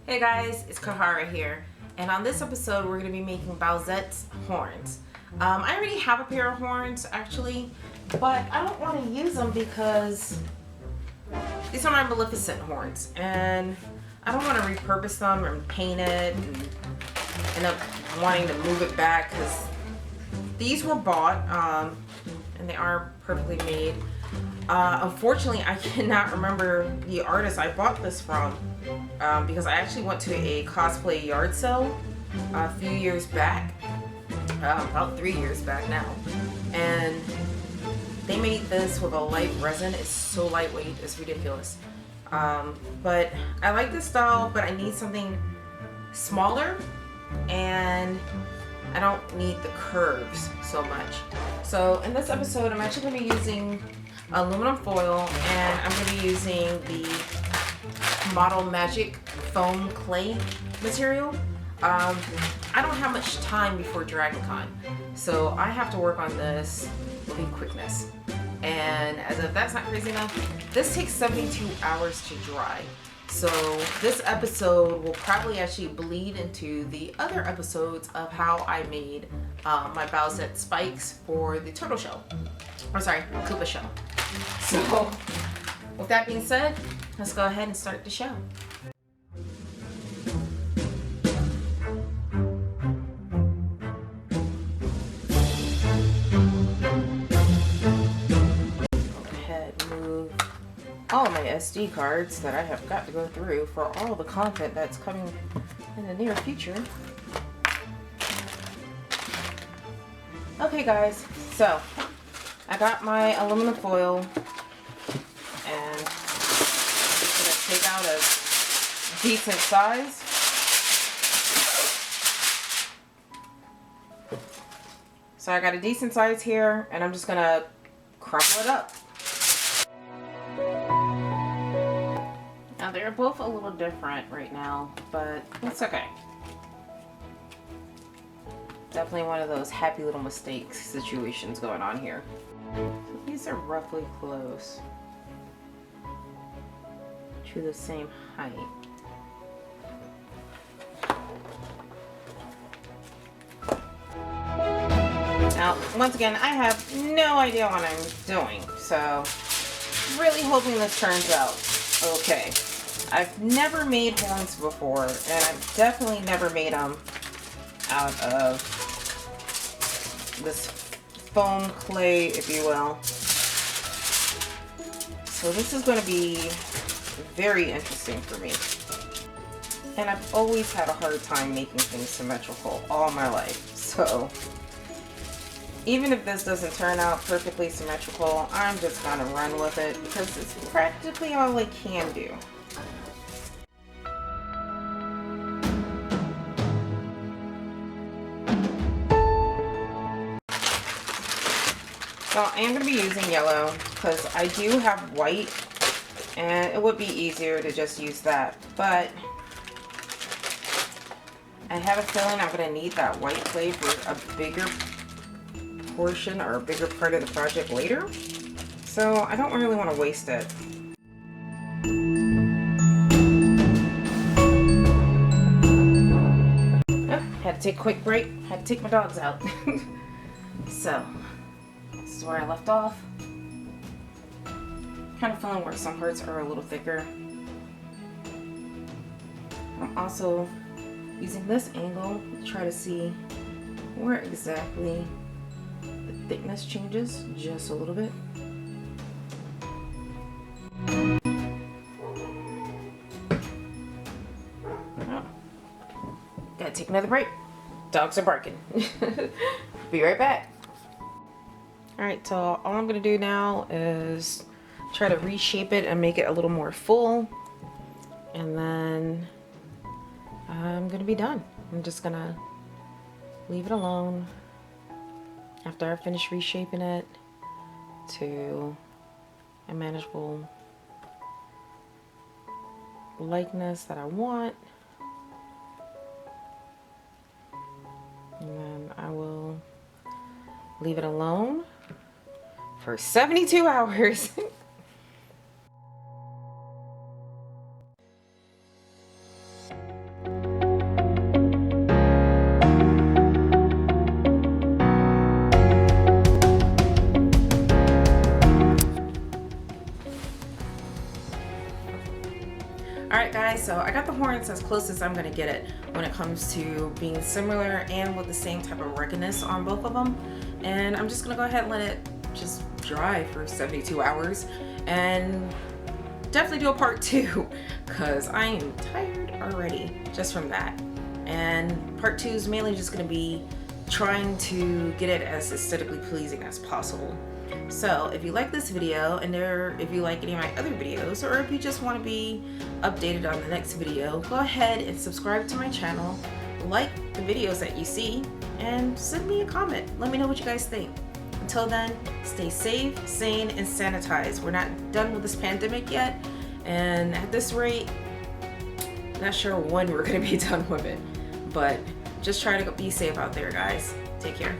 Hey guys, it's Kahara here, and on this episode we're going to be making Bowsette's horns. I already have a pair of horns actually, but I don't want to use them because these are my Maleficent horns, and I don't want to repurpose them and paint it and end up wanting to move it back because these were bought and they are perfectly made. Unfortunately, I cannot remember the artist I bought this from because I actually went to a cosplay yard sale a few years back, about 3 years back now, and they made this with a light resin. It's so lightweight, it's ridiculous. But I like this style, but I need something smaller and I don't need the curves so much. So in this episode, I'm actually going to be using aluminum foil, and I'm going to be using the Model Magic foam clay material. I don't have much time before DragonCon, so I have to work on this with quickness. And as if that's not crazy enough, this takes 72 hours to dry. So this episode will probably actually bleed into the other episodes of how I made my Bowsette spikes for the Turtle Shell. Or sorry, Koopa Shell. So with that being said, let's go ahead and start the show. Move all of my SD cards that I have got to go through for all the content that's coming in the near future. Okay guys, so I got my aluminum foil and I'm gonna take out a decent size. So I got a decent size here, and I'm just gonna crumple it up. Now they're both a little different right now, but it's okay. Definitely one of those happy little mistakes situations going on here. So these are roughly close to the same height. Now, once again, I have no idea what I'm doing, so really hoping this turns out okay. I've never made horns before, and I've definitely never made them out of this foam clay, if you will. So this is going to be very interesting for me. And I've always had a hard time making things symmetrical all my life. So even if this doesn't turn out perfectly symmetrical, I'm just going to run with it because it's practically all I can do. So I am going to be using yellow because I do have white, and it would be easier to just use that, but I have a feeling I'm going to need that white clay for a bigger portion or a bigger part of the project later, so I don't really want to waste it. Oh, had to take a quick break, had to take my dogs out. So this is where I left off. Kind of feeling where some parts are a little thicker. I'm also using this angle to try to see where exactly the thickness changes just a little bit. Oh. Gotta take another break. Dogs are barking. Be right back. Alright, so all I'm going to do now is try to reshape it and make it a little more full. And then I'm going to be done. I'm just going to leave it alone after I finish reshaping it to a manageable likeness that I want. And then I will leave it alone for 72 hours. Alright guys, so I got the horns as close as I'm going to get it when it comes to being similar and with the same type of ruggedness on both of them. And I'm just going to go ahead and let it just dry for 72 hours and definitely do a part 2 because I am tired already just from that. And part 2 is mainly just going to be trying to get it as aesthetically pleasing as possible. So if you like this video, and if you like any of my other videos, or if you just want to be updated on the next video, go ahead and subscribe to my channel, like the videos that you see, and send me a comment. Let me know what you guys think. Until then, stay safe, sane, and sanitize. We're not done with this pandemic yet, and at this rate, not sure when we're going to be done with it. But just try to be safe out there, guys. Take care.